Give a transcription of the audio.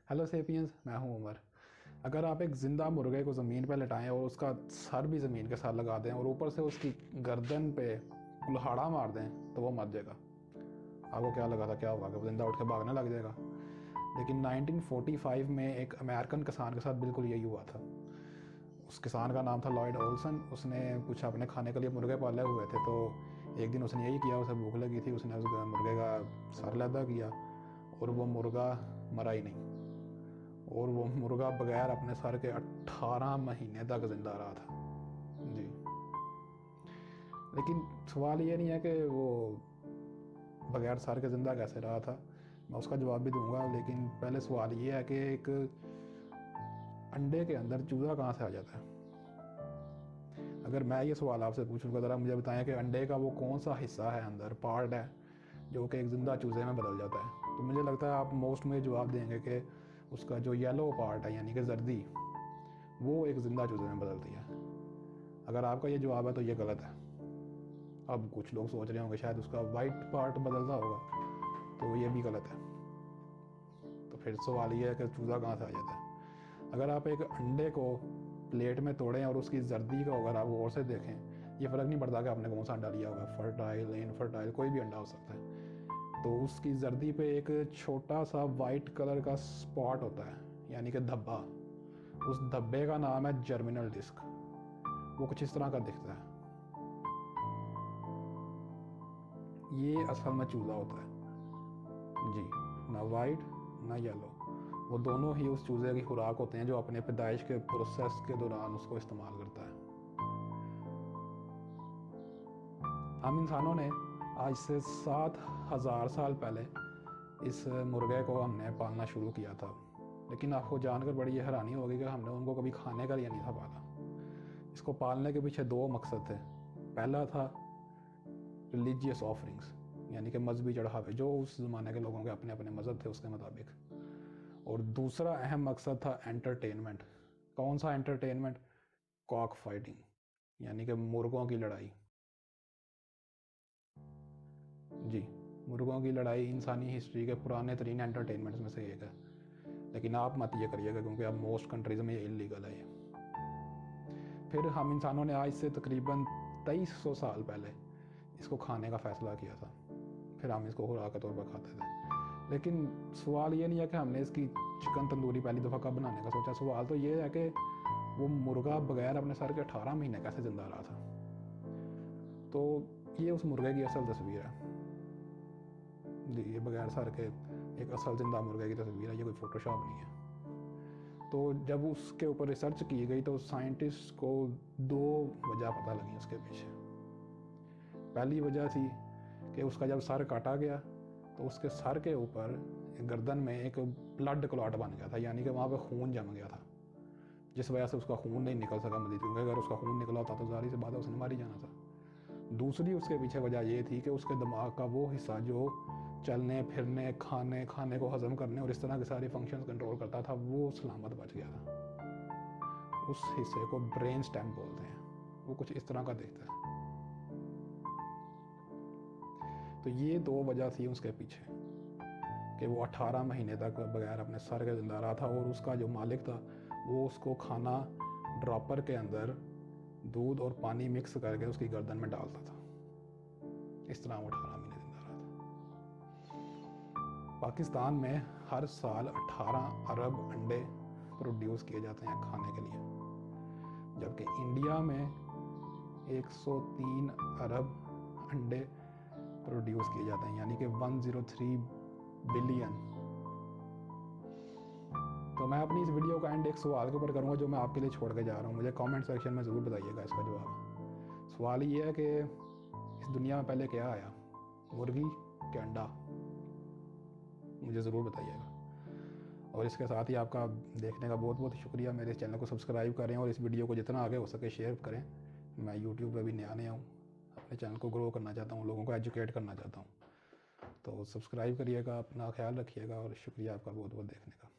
Hello sapiens, मैं हूं उमर। अगर आप एक ज़िंदा मुर्गे को ज़मीन पर लटाएं और उसका सर भी ज़मीन के साथ लगा दें और ऊपर से उसकी गर्दन पे कुल्हाड़ा मार दें तो वो मर जाएगा। आपको क्या लगा था क्या होगा कि वो ज़िंदा उठ के भागने लग जाएगा? लेकिन 1945 में एक अमेरिकन किसान के साथ बिल्कुल यही हुआ था। उस किसान का नाम था लॉयड ओल्सन। उसने कुछ अपने खाने के लिए मुर्गे पाले हुए थे, तो एक दिन उसने यही किया। उसे भूख लगी थी, उसने उस मुर्गे का सर लैदा किया और वो मुर्गा मरा ही नहीं। और वो मुर्गा बगैर अपने सर के 18 महीने तक ज़िंदा रहा था जी। लेकिन सवाल ये नहीं है कि वो बगैर सर के ज़िंदा कैसे रहा था, मैं उसका जवाब भी दूंगा। लेकिन पहले सवाल ये है कि एक अंडे के अंदर चूज़ा कहाँ से आ जाता है? अगर मैं ये सवाल आपसे पूछूंगा, ज़रा मुझे बताएं कि अंडे का वो कौन सा हिस्सा है, अंदर पार्ट है जो कि एक ज़िंदा चूज़े में बदल जाता है? तो मुझे लगता है आप मोस्ट में जवाब देंगे कि उसका जो येलो पार्ट है यानी कि जर्दी, वो एक ज़िंदा चूज़े में बदलती है। अगर आपका ये जवाब है तो ये गलत है। अब कुछ लोग सोच रहे होंगे शायद उसका वाइट पार्ट बदलता होगा, तो ये भी गलत है। तो फिर सवाल ये है कि चूज़ा कहाँ से आ जाता है? अगर आप एक अंडे को प्लेट में तोड़ें और उसकी जर्दी को अगर आप गौर से देखें, ये फ़र्क नहीं पड़ता कि आपने कौन सा अंडा लिया होगा, फर्टाइल इनफर्टाइल कोई भी अंडा हो सकता है। तो उसकी जर्दी पे एक छोटा सा वाइट कलर का स्पॉट होता है यानी कि धब्बा। उस धब्बे का नाम है जर्मिनल डिस्क। वो कुछ इस तरह का दिखता है। ये असल में चूज़ा होता है जी, ना वाइट ना येलो। वो दोनों ही उस चूज़े की खुराक होते हैं जो अपने पैदाइश के प्रोसेस के दौरान उसको इस्तेमाल करता है। हम इंसानों ने आज से 7,000 साल पहले इस मुर्गे को हमने पालना शुरू किया था। लेकिन आपको जानकर बड़ी हैरानी होगी कि हमने उनको कभी खाने का लिए नहीं था पाला। इसको पालने के पीछे दो मकसद थे। पहला था रिलीजियस ऑफरिंग्स यानी कि मजहबी चढ़ावे, जो उस ज़माने के लोगों के अपने अपने मज़हब थे उसके मुताबिक। और दूसरा अहम मकसद था एंटरटेनमेंट। कौन सा एंटरटेनमेंट? कॉक फाइटिंग यानी कि मुर्गों की लड़ाई जी। मुर्गों की लड़ाई इंसानी हिस्ट्री के पुराने तरीन एंटरटेनमेंट्स में से एक है। लेकिन आप मत ये करिएगा क्योंकि अब मोस्ट कंट्रीज़ में ये इलीगल है ये। फिर हम इंसानों ने आज से तकरीबन 2300 साल पहले इसको खाने का फ़ैसला किया था। फिर हम इसको खुराक के तौर पर खाते थे। लेकिन सवाल ये नहीं है कि हमने इसकी चिकन तंदूरी पहली दफ़ा कब बनाने का सोचा। सवाल तो ये है कि वो मुर्गा बगैर अपने सर के 18 महीने कैसे ज़िंदा रहा था। तो ये उस मुर्गे की असल तस्वीर है जी। ये बगैर सर के एक असल ज़िंदा मुर्गे की तस्वीर है, ये कोई फ़ोटोशॉप नहीं है। तो जब उसके ऊपर रिसर्च की गई तो साइंटिस्ट को दो वजह पता लगी उसके पीछे। पहली वजह थी कि उसका जब सर काटा गया तो उसके सर के ऊपर गर्दन में एक ब्लड क्लॉट बन गया था यानी कि वहाँ पे खून जम गया था, जिस वजह से उसका खून नहीं निकल सका मजीद, क्योंकि अगर उसका खून निकला होता तो जाहिर सी बात है उसने मार ही जाना था। दूसरी उसके पीछे वजह ये थी कि उसके दिमाग का वो हिस्सा जो चलने फिरने खाने को हजम करने और इस तरह के सारे फंक्शंस कंट्रोल करता था, वो सलामत बच गया था। उस हिस्से को ब्रेन स्टेम बोलते हैं। वो कुछ इस तरह का दिखता है। तो ये दो वजह थी उसके पीछे कि वो 18 महीने तक बगैर अपने सर के जिंदा रहा था। और उसका जो मालिक था वो उसको खाना ड्रॉपर के अंदर दूध और पानी मिक्स करके उसकी गर्दन में डालता था। इस तरह वो 18 महीने जिंदा रहा था। पाकिस्तान में हर साल 18 अरब अंडे प्रोड्यूस किए जाते हैं खाने के लिए, जबकि इंडिया में 103 अरब अंडे प्रोड्यूस किए जाते हैं यानी कि 103 बिलियन। तो मैं अपनी इस वीडियो का एंड एक सवाल के ऊपर करूँगा जो मैं आपके लिए छोड़ के जा रहा हूँ। मुझे कमेंट सेक्शन में ज़रूर बताइएगा इसका जवाब। सवाल ये है कि इस दुनिया में पहले क्या आया, मुर्गी के अंडा? मुझे ज़रूर बताइएगा। और इसके साथ ही आपका देखने का बहुत बहुत शुक्रिया। मेरे इस चैनल को सब्सक्राइब करें और इस वीडियो को जितना आगे हो सके शेयर करें। मैं यूट्यूब पर भी नया हूँ, अपने चैनल को ग्रो करना चाहता हूँ, लोगों को एजुकेट करना चाहता हूँ। तो सब्सक्राइब करिएगा, अपना ख्याल रखिएगा और शुक्रिया आपका बहुत बहुत देखने का।